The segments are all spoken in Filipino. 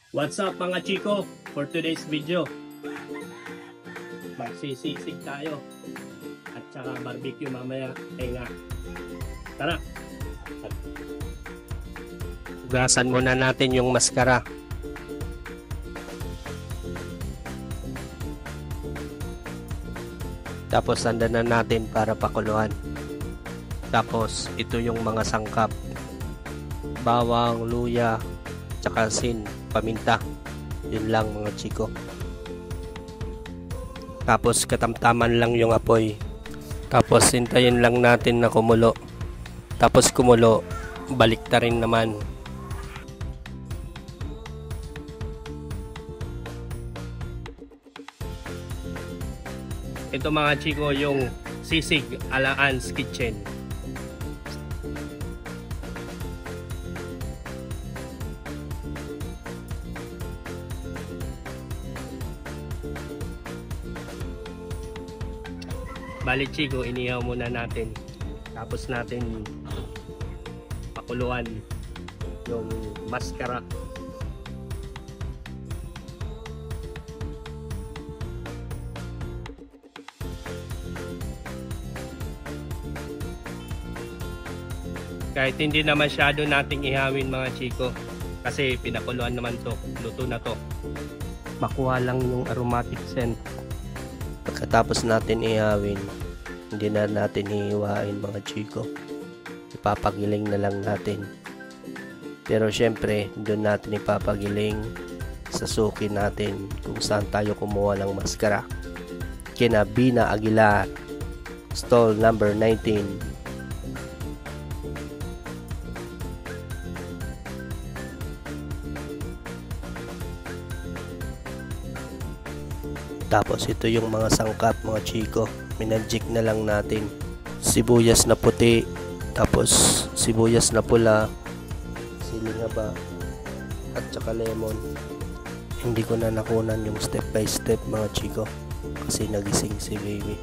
What's up mga chiko? For today's video, magsisisig tayo at saka barbecue mamaya. Kaya nga, tara! Hugasan muna natin yung maskara. Tapos sandan na natin para pakuluan. Tapos ito yung mga sangkap: bawang, luya, tsaka asin, paminta. Yun lang mga chiko. Tapos katamtaman lang yung apoy. Tapos hintayin lang natin na kumulo. Tapos kumulo, balik ta rin naman. Ito mga chiko yung sisig ala Ann's Kitchen. Bali chiko, inihaw muna natin. Tapos natin pakuluan yung maskara. Kahit hindi na masyado nating ihawin mga chiko, kasi pinakuluan naman to, luto na to. Makuha lang yung aromatic scent. Pagkatapos natin ihawin, hindi na natin hihiwain mga chiko. Ipapagiling na lang natin. Pero syempre, doon natin ipapagiling sa suki natin kung saan tayo kumuha ng maskara. Kina Bina Aguilar, stall number 19. Tapos ito yung mga sangkap mga chiko. Minadjik na lang natin. Sibuyas na puti, tapos sibuyas na pula, siling haba, at saka lemon. Hindi ko na nakunan yung step by step mga chiko, kasi nagising si baby.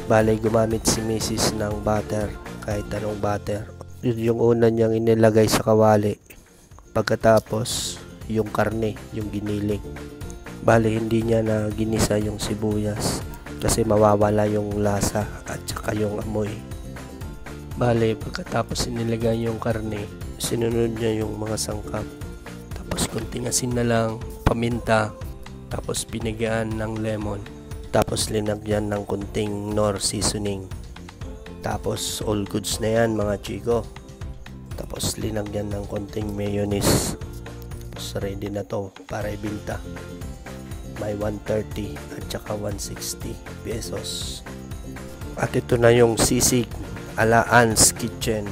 Balay gumamit si Mrs. ng butter, kahit anong butter. Yun yung una niyang inilagay sa kawali. Pagkatapos yung karne, yung giniling. Bali hindi niya na ginisa yung sibuyas kasi mawawala yung lasa at saka yung amoy. Bali pagkatapos inilagay yung karne, sinunod niya yung mga sangkap. Tapos konting asin na lang, paminta, tapos binigyan ng lemon. Tapos linagyan ng konting Knorr seasoning. Tapos all goods na yan mga chiko. Tapos linagyan ng konting mayonnaise. Tapos ready na to para ibinta. May 130 at saka 160 pesos. At ito na yung sisig ala Ann's Kitchen.